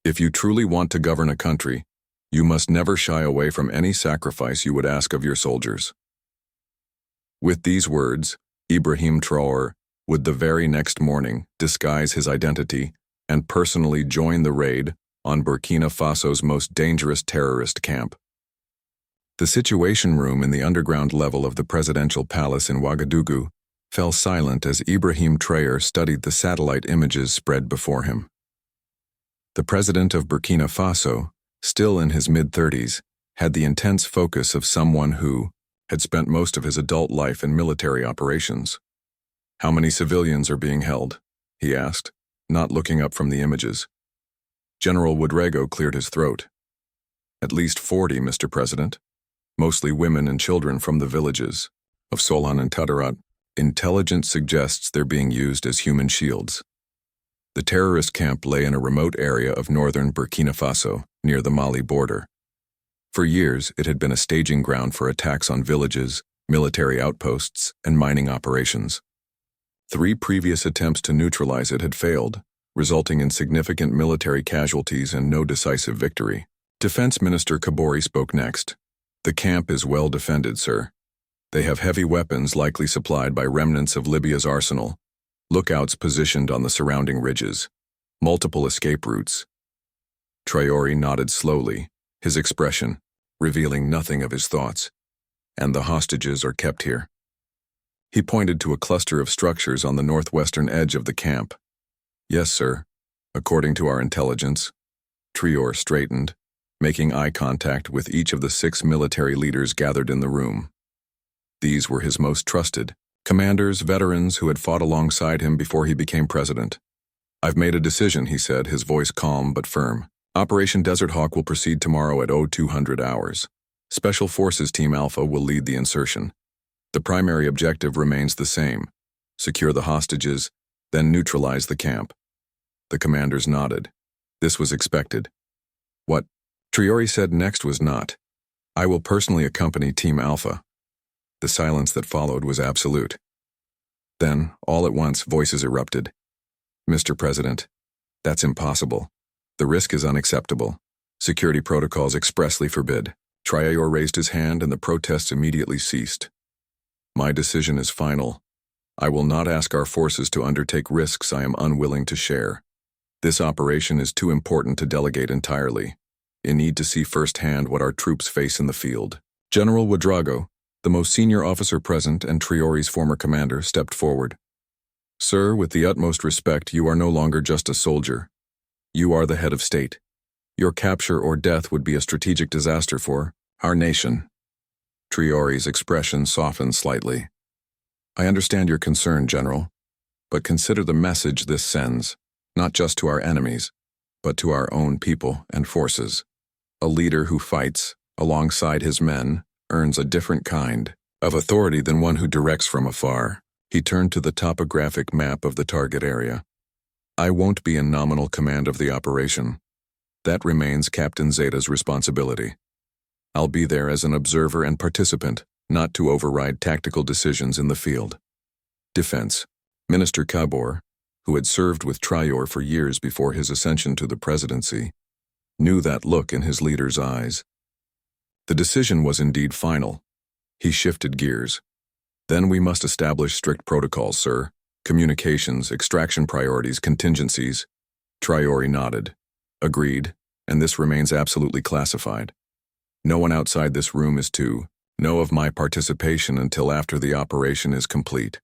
If you truly want to govern a country, you must never shy away from any sacrifice you would ask of your soldiers." With these words, Ibrahim Traoré would the very next morning disguise his identity and personally join the raid on Burkina Faso's most dangerous terrorist camp. The Situation Room in the underground level of the presidential palace in Ouagadougou fell silent as Ibrahim Traoré studied the satellite images spread before him. The president of Burkina Faso, still in his mid-30s, had the intense focus of someone who had spent most of his adult life in military operations. "How many civilians are being held?" he asked, not looking up from the images. General Ouedraogo cleared his throat. "At least 40, Mr. President. Mostly women and children from the villages of Solan and Tadarat. Intelligence suggests they're being used as human shields." The terrorist camp lay in a remote area of northern Burkina Faso, near the Mali border. For years, it had been a staging ground for attacks on villages, military outposts, and mining operations. 3 previous attempts to neutralize it had failed, resulting in significant military casualties and no decisive victory. Defense Minister Kabori spoke next. "The camp is well defended, sir. They have heavy weapons likely supplied by remnants of Libya's arsenal, lookouts positioned on the surrounding ridges, multiple escape routes." Traoré nodded slowly, his expression revealing nothing of his thoughts. "And the hostages are kept here." He pointed to a cluster of structures on the northwestern edge of the camp. "Yes, sir. According to our intelligence." Traoré straightened, making eye contact with each of the 6 military leaders gathered in the room. These were his most trusted commanders, veterans who had fought alongside him before he became president. "I've made a decision," he said, his voice calm but firm. "Operation Desert Hawk will proceed tomorrow at 0200 hours. Special Forces Team Alpha will lead the insertion. The primary objective remains the same: secure the hostages, then neutralize the camp." The commanders nodded. This was expected. What Traoré said next was not, "I will personally accompany Team Alpha." The silence that followed was absolute. Then, all at once, voices erupted. "Mr. President, that's impossible. The risk is unacceptable. Security protocols expressly forbid." Traoré raised his hand and the protests immediately ceased. "My decision is final. I will not ask our forces to undertake risks I am unwilling to share. This operation is too important to delegate entirely. You need to see firsthand what our troops face in the field." General Ouedraogo, the most senior officer present and Traoré's former commander, stepped forward. "Sir, with the utmost respect, you are no longer just a soldier. You are the head of state. Your capture or death would be a strategic disaster for our nation." Traoré's expression softened slightly. "I understand your concern, General, but consider the message this sends, not just to our enemies, but to our own people and forces. A leader who fights alongside his men earns a different kind of authority than one who directs from afar." He turned to the topographic map of the target area. "I won't be in nominal command of the operation. That remains Captain Zeta's responsibility. I'll be there as an observer and participant, not to override tactical decisions in the field." Defense Minister Kabor, who had served with Traoré for years before his ascension to the presidency, knew that look in his leader's eyes. The decision was indeed final. He shifted gears. "Then we must establish strict protocols, sir. Communications, extraction priorities, contingencies." Traoré nodded. "Agreed, and this remains absolutely classified. No one outside this room is to know of my participation until after the operation is complete.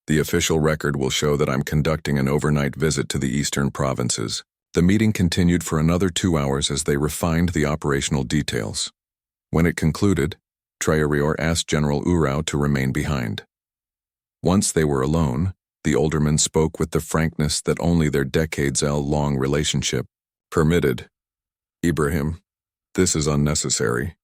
The official record will show that I'm conducting an overnight visit to the eastern provinces." The meeting continued for another 2 hours as they refined the operational details. When it concluded, Traoré asked General Urao to remain behind. Once they were alone, the olderman spoke with the frankness that only their decades-long relationship permitted. "Ibrahim, this is unnecessary.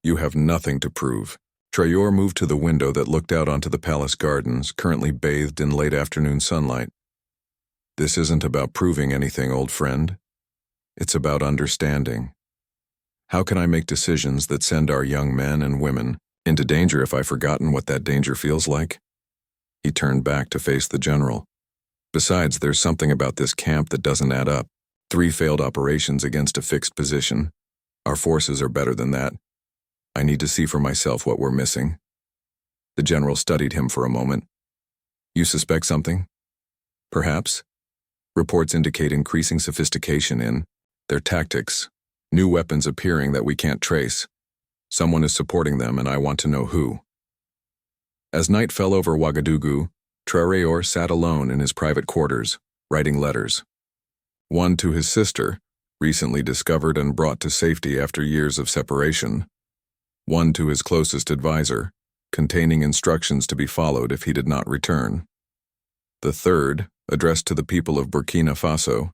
You have nothing to prove." Traoré moved to the window that looked out onto the palace gardens, currently bathed in late afternoon sunlight. "This isn't about proving anything, old friend. It's about understanding. How can I make decisions that send our young men and women into danger if I've forgotten what that danger feels like?" He turned back to face the general. "Besides, there's something about this camp that doesn't add up. 3 failed operations against a fixed position. Our forces are better than that. I need to see for myself what we're missing. The general studied him for a moment. You suspect something? Perhaps. Reports indicate increasing sophistication in their tactics, new weapons appearing that we can't trace. Someone is supporting them, and I want to know who. As night fell over Ouagadougou, Traoré sat alone in his private quarters, writing letters. One to his sister, recently discovered and brought to safety after years of separation. One to his closest advisor, containing instructions to be followed if he did not return. The third, addressed to the people of Burkina Faso,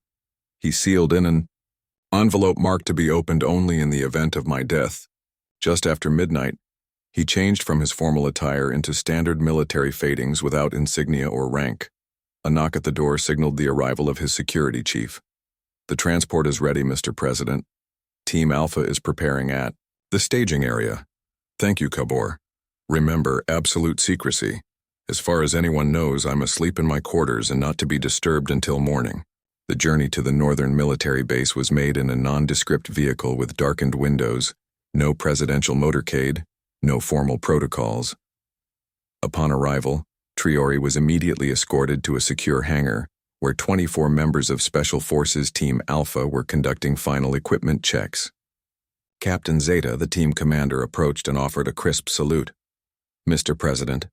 he sealed in an envelope marked to be opened only in the event of my death. Just after midnight, he changed from his formal attire into standard military fadings without insignia or rank. A knock at the door signaled the arrival of his security chief. The transport is ready, Mr. President. Team Alpha is preparing at the staging area. Thank you, Kabor. Remember, absolute secrecy. As far as anyone knows, I'm asleep in my quarters and not to be disturbed until morning. The journey to the northern military base was made in a nondescript vehicle with darkened windows, no presidential motorcade, no formal protocols. Upon arrival, Traoré was immediately escorted to a secure hangar, where 24 members of Special Forces Team Alpha were conducting final equipment checks. Captain Zeta, the team commander, approached and offered a crisp salute. Mr. President,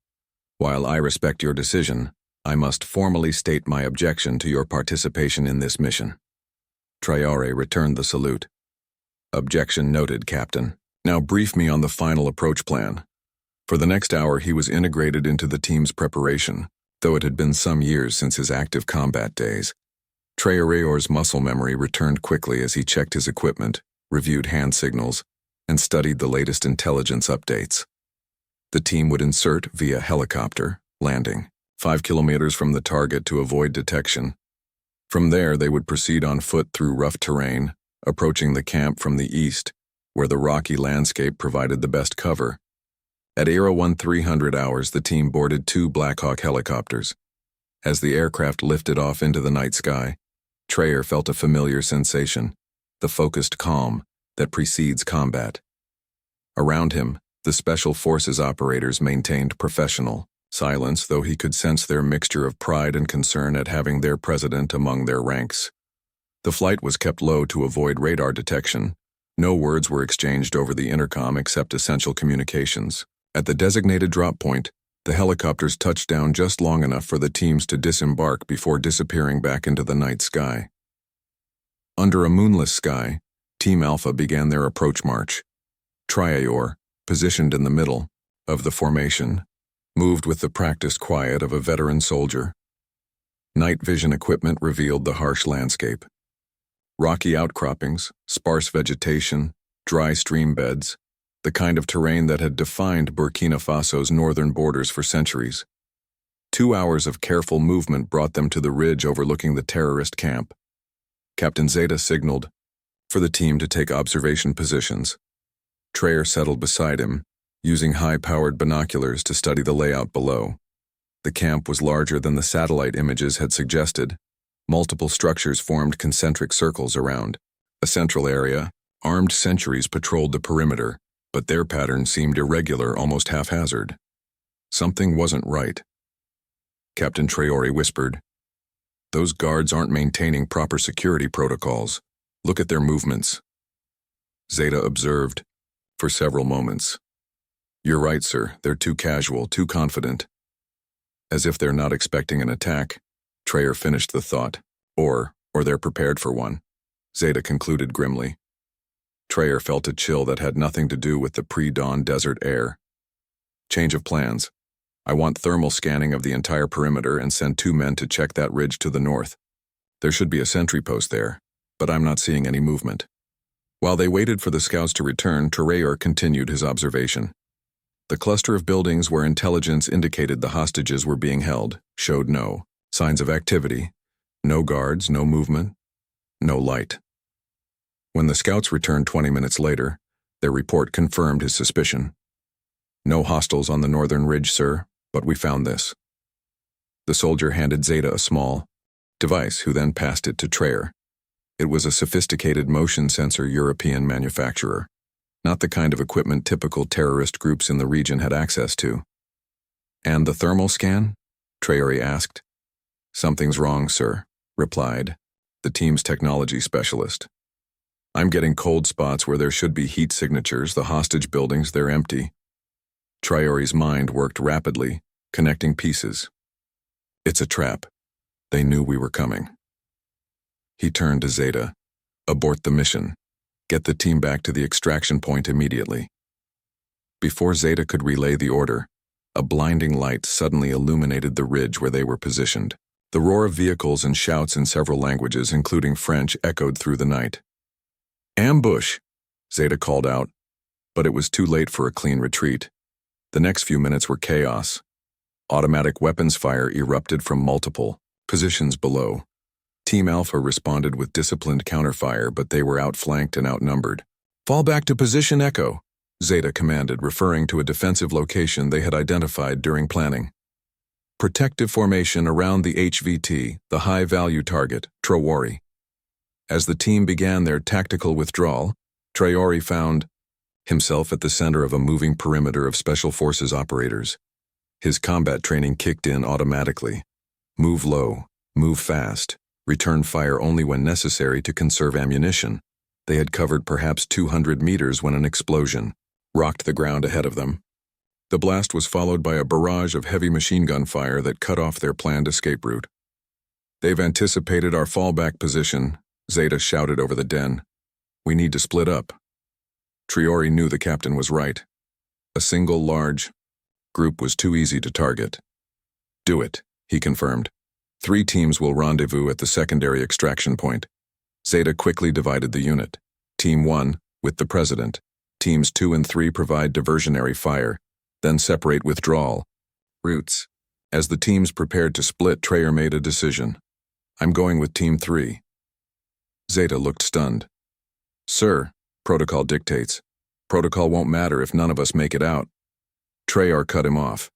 while I respect your decision, I must formally state my objection to your participation in this mission. Traoré returned the salute. Objection noted, Captain. Now brief me on the final approach plan. For the next hour, he was integrated into the team's preparation, though it had been some years since his active combat days. Traoré's muscle memory returned quickly as he checked his equipment, reviewed hand signals, and studied the latest intelligence updates. The team would insert via helicopter, landing 5 kilometers from the target to avoid detection. From there, they would proceed on foot through rough terrain, approaching the camp from the east, where the rocky landscape provided the best cover. At 300 hours, the team boarded 2 Black Hawk helicopters. As the aircraft lifted off into the night sky, Traoré felt a familiar sensation, the focused calm that precedes combat. Around him, the Special Forces operators maintained professional silence, though he could sense their mixture of pride and concern at having their president among their ranks. The flight was kept low to avoid radar detection. No words were exchanged over the intercom except essential communications. At the designated drop point, the helicopters touched down just long enough for the teams to disembark before disappearing back into the night sky. Under a moonless sky, Team Alpha began their approach march. Traoré, positioned in the middle of the formation, moved with the practiced quiet of a veteran soldier. Night vision equipment revealed the harsh landscape. Rocky outcroppings, sparse vegetation, dry stream beds, the kind of terrain that had defined Burkina Faso's northern borders for centuries. 2 hours of careful movement brought them to the ridge overlooking the terrorist camp. Captain Zeta signaled for the team to take observation positions. Traoré settled beside him, using high-powered binoculars to study the layout below. The camp was larger than the satellite images had suggested. Multiple structures formed concentric circles around a central area. Armed sentries patrolled the perimeter, but their pattern seemed irregular, almost haphazard. Something wasn't right. Captain Traoré whispered, "Those guards aren't maintaining proper security protocols. Look at their movements." Zeta observed for several moments. "You're right, sir. They're too casual, too confident." As if they're not expecting an attack, Traoré finished the thought. Or they're prepared for one, Zeta concluded grimly. Traoré felt a chill that had nothing to do with the pre-dawn desert air. "Change of plans. I want thermal scanning of the entire perimeter and send 2 men to check that ridge to the north. There should be a sentry post there, but I'm not seeing any movement." While they waited for the scouts to return, Traoré continued his observation. The cluster of buildings where intelligence indicated the hostages were being held showed no signs of activity, no guards, no movement, no light. When the scouts returned 20 minutes later, their report confirmed his suspicion. "No hostiles on the northern ridge, sir, but we found this." The soldier handed Zeta a small device, who then passed it to Traoré. It was a sophisticated motion sensor European manufacturer, not the kind of equipment typical terrorist groups in the region had access to. "And the thermal scan?" Traoré asked. "Something's wrong, sir," replied the team's technology specialist. "I'm getting cold spots where there should be heat signatures. The hostage buildings, they're empty." Traoré's mind worked rapidly, connecting pieces. "It's a trap. They knew we were coming." He turned to Zeta. "Abort the mission. Get the team back to the extraction point immediately." Before Zeta could relay the order, a blinding light suddenly illuminated the ridge where they were positioned. The roar of vehicles and shouts in several languages, including French, echoed through the night. "Ambush!" Zeta called out, but it was too late for a clean retreat. The next few minutes were chaos. Automatic weapons fire erupted from multiple positions below. Team Alpha responded with disciplined counterfire, but they were outflanked and outnumbered. "Fall back to position, Echo," Zeta commanded, referring to a defensive location they had identified during planning. "Protective formation around the HVT, the high-value target, Traoré." As the team began their tactical withdrawal, Traoré found himself at the center of a moving perimeter of Special Forces operators. His combat training kicked in automatically. Move low, move fast, return fire only when necessary to conserve ammunition. They had covered perhaps 200 meters when an explosion rocked the ground ahead of them. The blast was followed by a barrage of heavy machine gun fire that cut off their planned escape route. "They've anticipated our fallback position," Zeta shouted over the den. "We need to split up." Traoré knew the captain was right. A single large group was too easy to target. "Do it," he confirmed. 3 teams will rendezvous at the secondary extraction point." Zeta quickly divided the unit. Team 1, with the president. Teams 2 and 3 provide diversionary fire, then separate withdrawal routes. As the teams prepared to split, Traoré made a decision. "I'm going with Team 3. Zeta looked stunned. "Sir, protocol dictates. Protocol won't matter if none of us make it out." Traoré cut him off.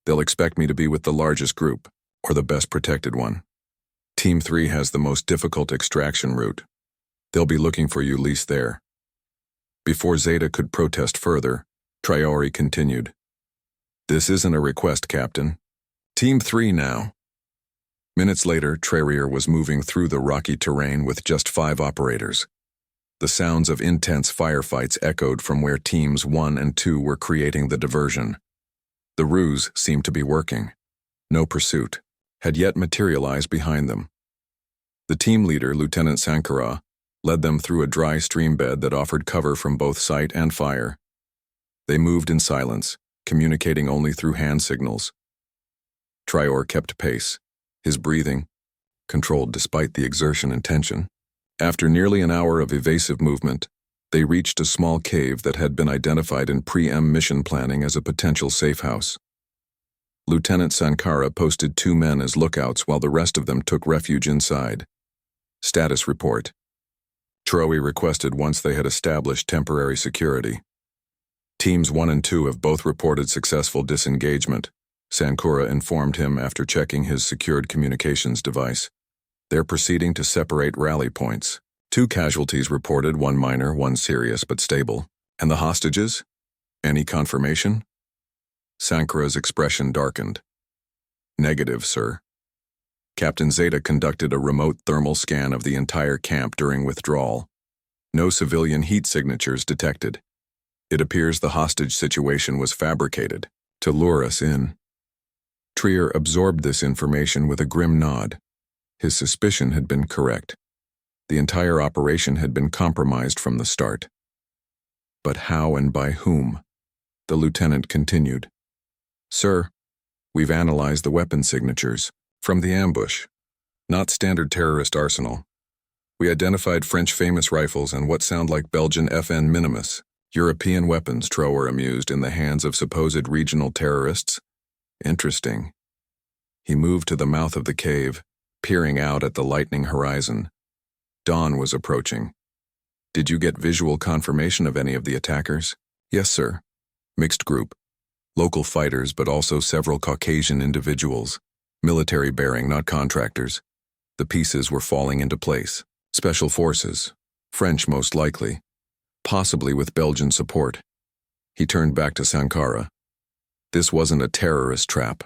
"They'll expect me to be with the largest group, or the best protected one. Team 3 has the most difficult extraction route. They'll be looking for you least there." Before Zeta could protest further, Traoré continued. "This isn't a request, Captain. Team 3 now." Minutes later, Traoré was moving through the rocky terrain with just 5 operators. The sounds of intense firefights echoed from where Teams 1 and 2 were creating the diversion. The ruse seemed to be working. No pursuit had yet materialized behind them. The team leader, Lieutenant Sankara, led them through a dry stream bed that offered cover from both sight and fire. They moved in silence, communicating only through hand signals. Traoré kept pace, his breathing controlled despite the exertion and tension. After nearly an hour of evasive movement, they reached a small cave that had been identified in pre-M mission planning as a potential safe house. Lieutenant Sankara posted 2 men as lookouts while the rest of them took refuge inside. Status report. Traoré requested once they had established temporary security. Teams 1 and 2 have both reported successful disengagement, Sankara informed him after checking his secured communications device. They're proceeding to separate rally points. 2 casualties reported, 1 minor, 1 serious but stable. And the hostages? Any confirmation? Sankara's expression darkened. Negative, sir. Captain Zeta conducted a remote thermal scan of the entire camp during withdrawal. No civilian heat signatures detected. It appears the hostage situation was fabricated to lure us in. Traoré absorbed this information with a grim nod. His suspicion had been correct. The entire operation had been compromised from the start. But how and by whom? The lieutenant continued. Sir, we've analyzed the weapon signatures from the ambush. Not standard terrorist arsenal. We identified French famous rifles and what sound like Belgian FN Minimus, European weapons Traoré amused in the hands of supposed regional terrorists. Interesting. He moved to the mouth of the cave, peering out at the lightening horizon. Dawn was approaching. Did you get visual confirmation of any of the attackers? Yes, sir. Mixed group. Local fighters, but also several Caucasian individuals. Military bearing, not contractors. The pieces were falling into place. Special forces. French most likely. Possibly with Belgian support. He turned back to Sankara. This wasn't a terrorist trap.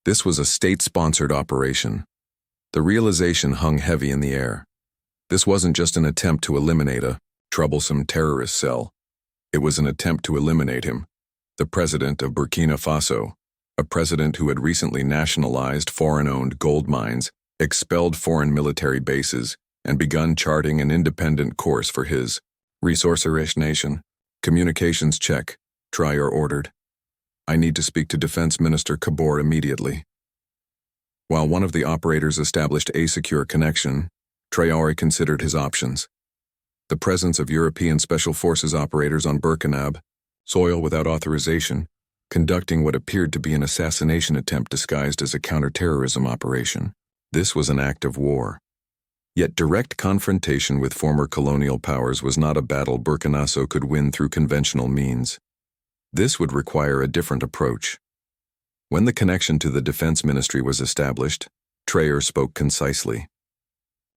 This was a state-sponsored operation. The realization hung heavy in the air. This wasn't just an attempt to eliminate a troublesome terrorist cell. It was an attempt to eliminate him, the president of Burkina Faso, a president who had recently nationalized foreign-owned gold mines, expelled foreign military bases, and begun charting an independent course for his resource-rich nation. Communications check. Traoré ordered. I need to speak to Defense Minister Kabore immediately. While one of the operators established a secure connection, Traoré considered his options. The presence of European Special Forces operators on Burkina soil without authorization, conducting what appeared to be an assassination attempt disguised as a counterterrorism operation. This was an act of war. Yet direct confrontation with former colonial powers was not a battle Burkina Faso could win through conventional means. This would require a different approach. When the connection to the Defense Ministry was established, Traoré spoke concisely.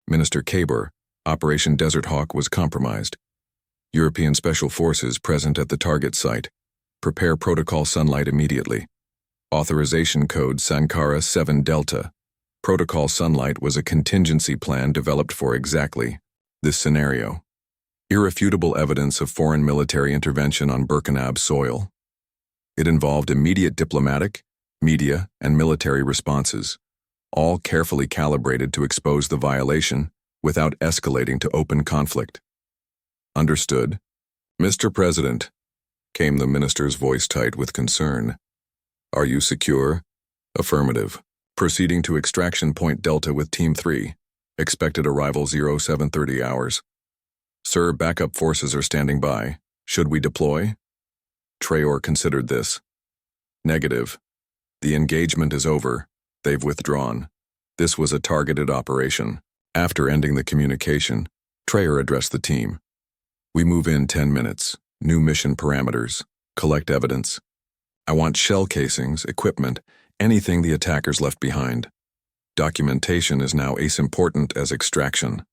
Minister Kabore, Operation Desert Hawk was compromised. European Special Forces present at the target site. Prepare Protocol Sunlight immediately. Authorization Code Sankara 7 Delta. Protocol Sunlight was a contingency plan developed for exactly this scenario. Irrefutable evidence of foreign military intervention on Burkina soil. It involved immediate diplomatic, media, and military responses, all carefully calibrated to expose the violation without escalating to open conflict. Understood. Mr. President, came the minister's voice tight with concern. Are you secure? Affirmative. Proceeding to Extraction Point Delta with Team 3. Expected arrival 0730 hours. Sir, backup forces are standing by. Should we deploy? Traoré considered this. Negative. The engagement is over. They've withdrawn. This was a targeted operation. After ending the communication, Traoré addressed the team. We move in 10 minutes. New mission parameters. Collect evidence. I want shell casings, equipment, anything the attackers left behind. Documentation is now as important as extraction.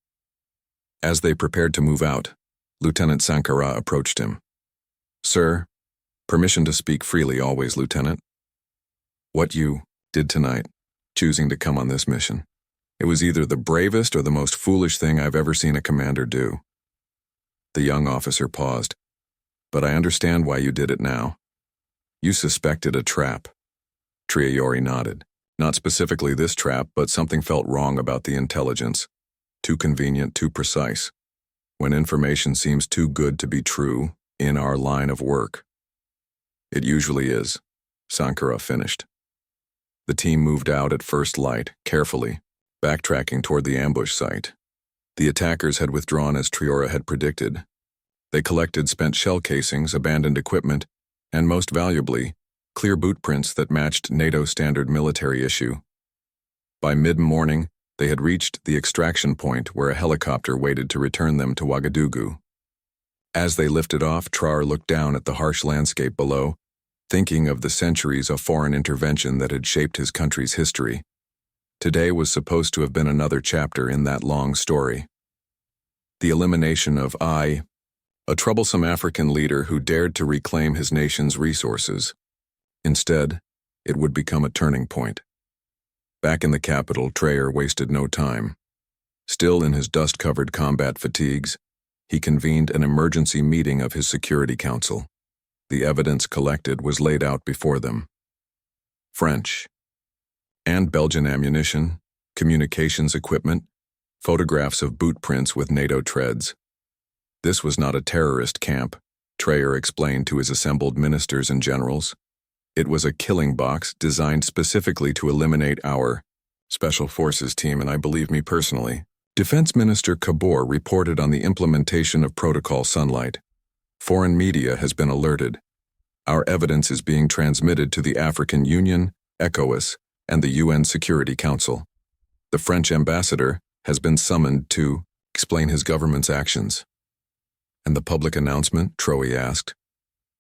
As they prepared to move out, Lieutenant Sankara approached him. Sir, permission to speak freely always, Lieutenant. What you did tonight, choosing to come on this mission, it was either the bravest or the most foolish thing I've ever seen a commander do. The young officer paused. But I understand why you did it now. You suspected a trap. Traoré nodded. Not specifically this trap, but something felt wrong about the intelligence. Too convenient, too precise. When information seems too good to be true, in our line of work. It usually is. Sankara finished. The team moved out at first light, carefully, backtracking toward the ambush site. The attackers had withdrawn as Traoré had predicted. They collected spent shell casings, abandoned equipment, and most valuably, clear boot prints that matched NATO standard military issue. By mid-morning, they had reached the extraction point where a helicopter waited to return them to Ouagadougou. As they lifted off, Traoré looked down at the harsh landscape below, thinking of the centuries of foreign intervention that had shaped his country's history. Today was supposed to have been another chapter in that long story. The elimination of a troublesome African leader who dared to reclaim his nation's resources. Instead, it would become a turning point. Back in the capital, Traoré wasted no time. Still in his dust-covered combat fatigues, he convened an emergency meeting of his Security Council. The evidence collected was laid out before them. French and Belgian ammunition, communications equipment, photographs of boot prints with NATO treads. This was not a terrorist camp, Traoré explained to his assembled ministers and generals. It was a killing box designed specifically to eliminate our Special Forces team, and I believe me personally. Defense Minister Kabore reported on the implementation of Protocol Sunlight. Foreign media has been alerted. Our evidence is being transmitted to the African Union, ECOWAS, and the UN Security Council. The French ambassador has been summoned to explain his government's actions. And the public announcement, Traoré asked.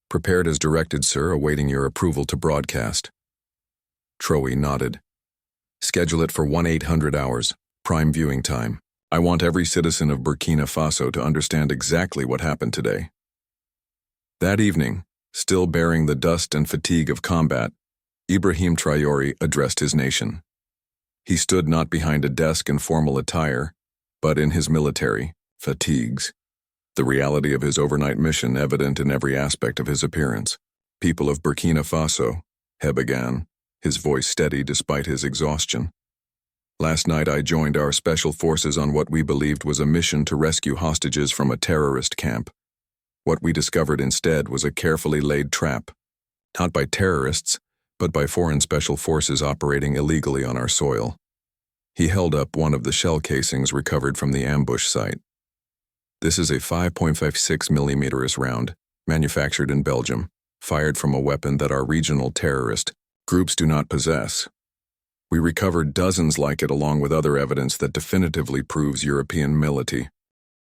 Prepared as directed, sir, awaiting your approval to broadcast. Traoré nodded. Schedule it for 1800 hours, prime viewing time. I want every citizen of Burkina Faso to understand exactly what happened today. That evening, still bearing the dust and fatigue of combat, Ibrahim Traoré addressed his nation. He stood not behind a desk in formal attire, but in his military fatigues, the reality of his overnight mission evident in every aspect of his appearance. People of Burkina Faso, he began, his voice steady despite his exhaustion. Last night I joined our special forces on what we believed was a mission to rescue hostages from a terrorist camp. What we discovered instead was a carefully laid trap, not by terrorists, but by foreign special forces operating illegally on our soil. He held up one of the shell casings recovered from the ambush site. This is a 5.56 mm round, manufactured in Belgium, fired from a weapon that our regional terrorist groups do not possess. We recovered dozens like it along with other evidence that definitively proves European military